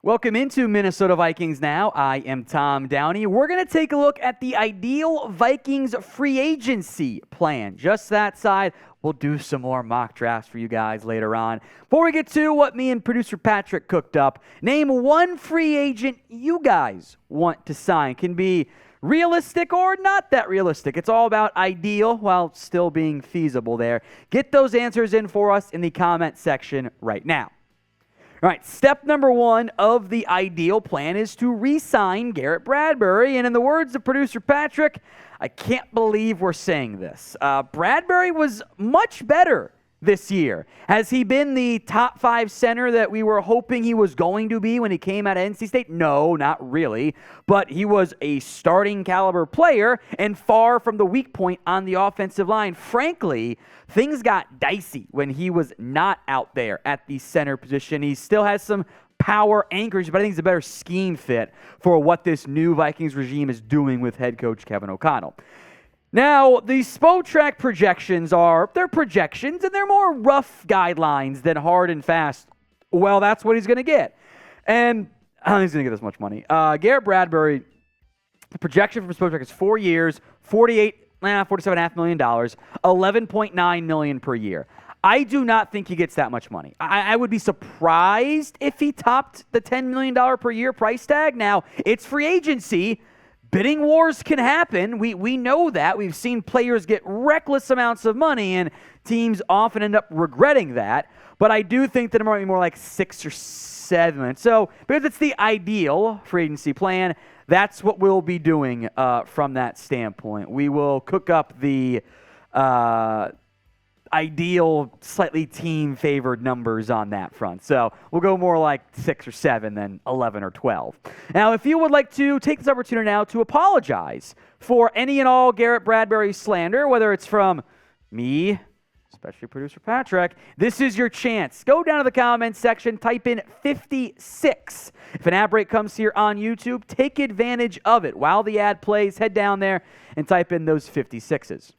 Welcome into Minnesota Vikings Now. I am Tom Downey. We're going to take a look at the ideal Vikings free agency plan. Just that side. We'll do some more mock drafts for you guys later on. Before we get to what me and producer Patrick cooked up, name one free agent you guys want to sign. Can be realistic or not that realistic. It's all about ideal while still being feasible there. Get those answers in for us in the comment section right now. All right, step number one of the ideal plan is to re-sign Garrett Bradbury. And in the words of producer Patrick, I can't believe we're saying this. Bradbury was much better this year. Has he been the top 5 center that we were hoping he was going to be when he came out of NC State? No, not really. But he was a starting caliber player and far from the weak point on the offensive line. Frankly, things got dicey when he was not out there at the center position. He still has some power anchorage, but I think he's a better scheme fit for what this new Vikings regime is doing with head coach Kevin O'Connell. Now, the Spotrac projections they're projections, and they're more rough guidelines than hard and fast. Well, that's what he's going to get. And I don't think he's going to get this much money. Garrett Bradbury, the projection from Spotrac is 4 years, $47.5 million, $11.9 million per year. I do not think he gets that much money. I would be surprised if he topped the $10 million per year price tag. Now, it's free agency. Bidding wars can happen. We know that. We've seen players get reckless amounts of money, and teams often end up regretting that. But I do think that it might be more like 6 or 7. So, because it's the ideal free agency plan, that's what we'll be doing from that standpoint. We will cook up the ideal, slightly team-favored numbers on that front. So we'll go more like 6 or 7 than 11 or 12. Now, if you would like to take this opportunity now to apologize for any and all Garrett Bradbury slander, whether it's from me, especially producer Patrick, this is your chance. Go down to the comments section, type in 56. If an ad break comes here on YouTube, take advantage of it. While the ad plays, head down there and type in those 56s.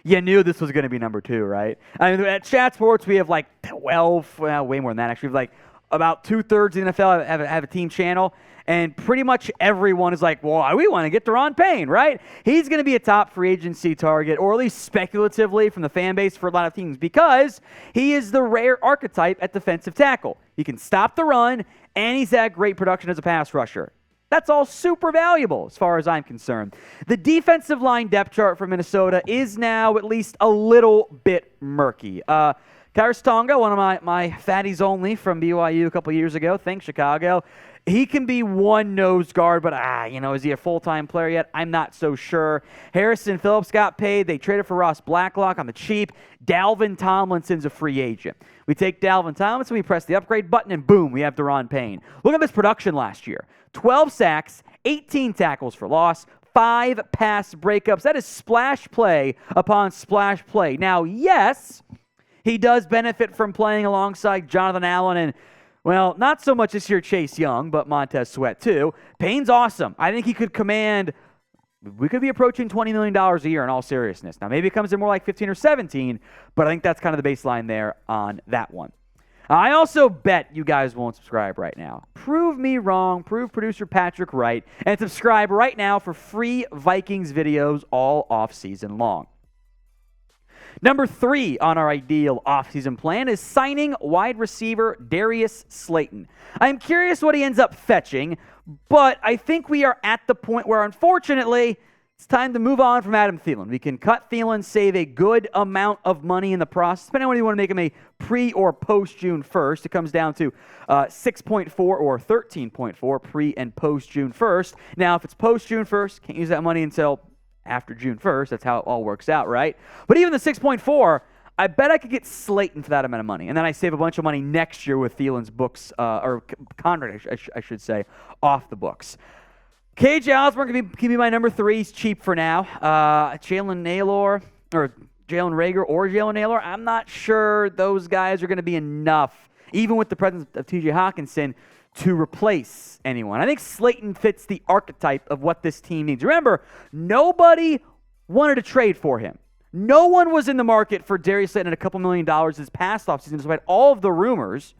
You knew this was going to be number 2, right? I mean, at Chat Sports, we have like 12, well, way more than that, actually. We have like about 2/3 of the NFL have a team channel, and pretty much everyone is like, well, we want to get Daron Payne, right? He's going to be a top free agency target, or at least speculatively from the fan base for a lot of teams, because he is the rare archetype at defensive tackle. He can stop the run, and he's had great production as a pass rusher. That's all super valuable as far as I'm concerned. The defensive line depth chart for Minnesota is now at least a little bit murky. Khyiris Tonga, one of my fatties only from BYU a couple years ago. Thanks, Chicago. He can be one nose guard, but is he a full-time player yet? I'm not so sure. Harrison Phillips got paid. They traded for Ross Blacklock on the cheap. Dalvin Tomlinson's a free agent. We take Dalvin Tomlinson, we press the upgrade button, and boom, we have Daron Payne. Look at this production last year. 12 sacks, 18 tackles for loss, 5 pass breakups. That is splash play upon splash play. Now, yes, he does benefit from playing alongside Jonathan Allen and, well, not so much this year Chase Young, but Montez Sweat too. Payne's awesome. I think he could command, we could be approaching $20 million a year in all seriousness. Now, maybe it comes in more like 15 or 17, but I think that's kind of the baseline there on that one. I also bet you guys won't subscribe right now. Prove me wrong, prove producer Patrick right, and subscribe right now for free Vikings videos all offseason long. Number 3 on our ideal offseason plan is signing wide receiver Darius Slayton. I'm curious what he ends up fetching, but I think we are at the point where, unfortunately, it's time to move on from Adam Thielen. We can cut Thielen, save a good amount of money in the process, depending on whether you want to make him a pre- or post-June 1st. It comes down to 6.4 or 13.4 pre- and post-June 1st. Now, if it's post-June 1st, can't use that money until after June 1st. That's how it all works out, right? But even the 6.4, I bet I could get Slayton for that amount of money. And then I save a bunch of money next year with Thielen's books, or contract, I should say, off the books. KJ Osborne can be my number 3. He's cheap for now. Jalen Nailor, or Jalen Reagor or Jalen Nailor, I'm not sure those guys are going to be enough, even with the presence of TJ Hawkinson, to replace anyone. I think Slayton fits the archetype of what this team needs. Remember, nobody wanted to trade for him. No one was in the market for Darius Slayton at a couple $1 million this past offseason, despite all of the rumors.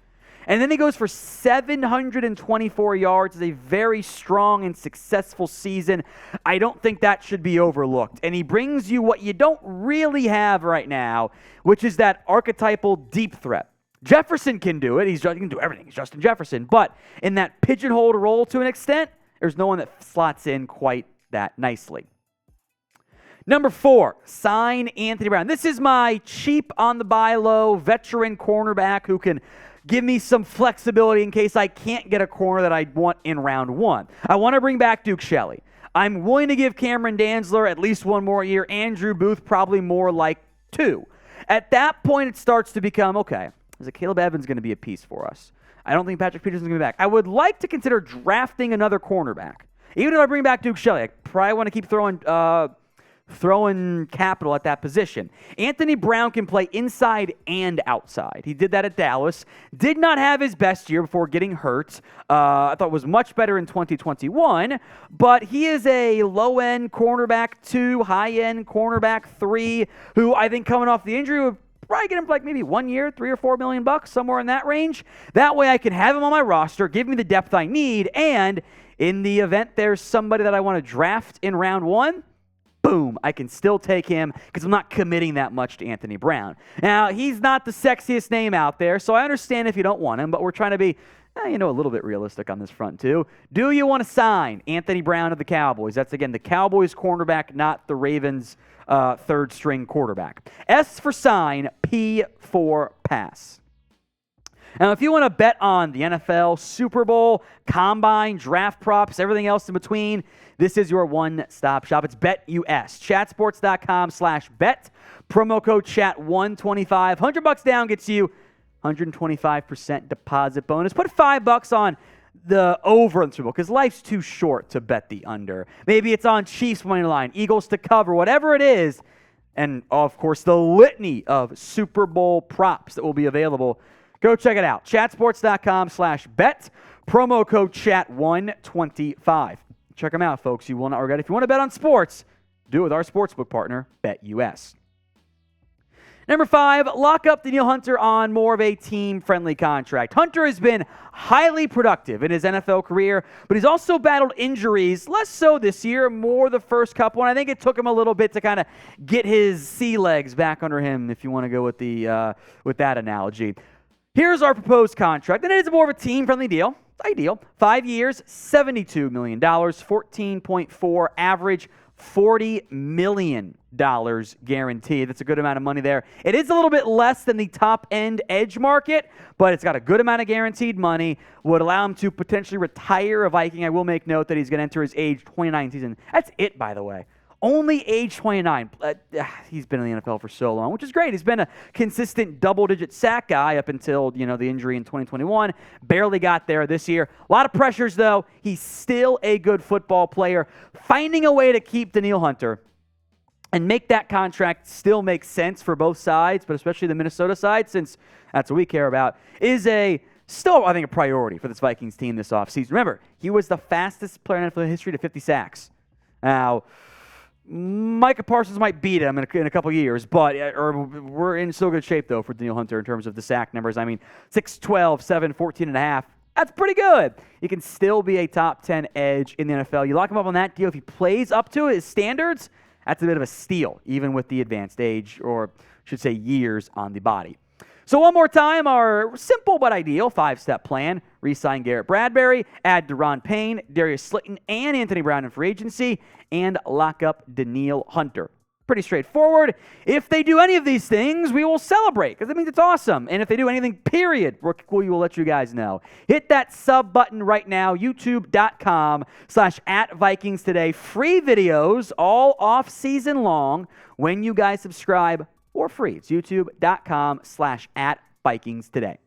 And then he goes for 724 yards. It's a very strong and successful season. I don't think that should be overlooked. And he brings you what you don't really have right now, which is that archetypal deep threat. Jefferson can do it. He can do everything. He's Justin Jefferson. But in that pigeonholed role to an extent, there's no one that slots in quite that nicely. Number 4, sign Anthony Brown. This is my cheap on the buy low veteran cornerback who can give me some flexibility in case I can't get a corner that I want in round 1. I want to bring back Duke Shelley. I'm willing to give Cameron Dantzler at least one more year. Andrew Booth probably more like 2. At that point, it starts to become, okay, is it Caleb Evans going to be a piece for us? I don't think Patrick Peterson's going to be back. I would like to consider drafting another cornerback. Even if I bring back Duke Shelley, I probably want to keep throwing capital at that position. Anthony Brown can play inside and outside. He did that at Dallas. Did not have his best year before getting hurt. I thought was much better in 2021, but he is a low-end cornerback 2, high-end cornerback 3, who I think coming off the injury would probably get him for like maybe 1 year, $3 or $4 million, somewhere in that range. That way I can have him on my roster, give me the depth I need, and in the event there's somebody that I want to draft in round 1, boom, I can still take him because I'm not committing that much to Anthony Brown. Now, he's not the sexiest name out there, so I understand if you don't want him, but we're trying to be, a little bit realistic on this front too. Do you want to sign Anthony Brown to the Cowboys? That's, again, the Cowboys cornerback, not the Ravens third-string quarterback. S for sign, P for pass. Now, if you want to bet on the NFL, Super Bowl, Combine, draft props, everything else in between, this is your one-stop shop. It's BetUS. Chatsports.com/bet. Promo code CHAT125. $100 down gets you 125% deposit bonus. Put $5 on the over in the Super Bowl because life's too short to bet the under. Maybe it's on Chiefs money line, Eagles to cover, whatever it is. And, of course, the litany of Super Bowl props that will be available. Go check it out. Chatsports.com/bet. Promo code CHAT125. Check them out, folks. You will not regret it. If you want to bet on sports, do it with our sportsbook partner, BetUS. Number 5, lock up Danielle Hunter on more of a team-friendly contract. Hunter has been highly productive in his NFL career, but he's also battled injuries, less so this year, more the first couple, and I think it took him a little bit to kind of get his sea legs back under him, if you want to go with with that analogy. Here's our proposed contract, and it is more of a team-friendly deal. Ideal. 5 years, $72 million, 14.4 average, $40 million guaranteed. That's a good amount of money there. It is a little bit less than the top-end edge market, but it's got a good amount of guaranteed money. Would allow him to potentially retire a Viking. I will make note that he's going to enter his age 29 season. That's it, by the way. Only age 29. He's been in the NFL for so long, which is great. He's been a consistent double-digit sack guy up until, the injury in 2021. Barely got there this year. A lot of pressures, though. He's still a good football player. Finding a way to keep Danielle Hunter and make that contract still make sense for both sides, but especially the Minnesota side, since that's what we care about, is still, I think, a priority for this Vikings team this offseason. Remember, he was the fastest player in NFL history to 50 sacks. Now, Micah Parsons might beat him in a couple years, but we're in so good shape, though, for Danielle Hunter in terms of the sack numbers. I mean, 6'12", 7, 14 and a half. That's pretty good. He can still be a top 10 edge in the NFL. You lock him up on that deal. If he plays up to his standards, that's a bit of a steal, even with the advanced age, or I should say years on the body. So one more time, our simple but ideal 5-step plan. Re-sign Garrett Bradbury, add Daron Payne, Darius Slayton, and Anthony Brown in free agency, and lock up Danielle Hunter. Pretty straightforward. If they do any of these things, we will celebrate because that means it's awesome. And if they do anything, period, we will let you guys know. Hit that sub button right now, youtube.com/@Vikings Today. Free videos all off season long when you guys subscribe for free. It's youtube.com/@Vikings Today.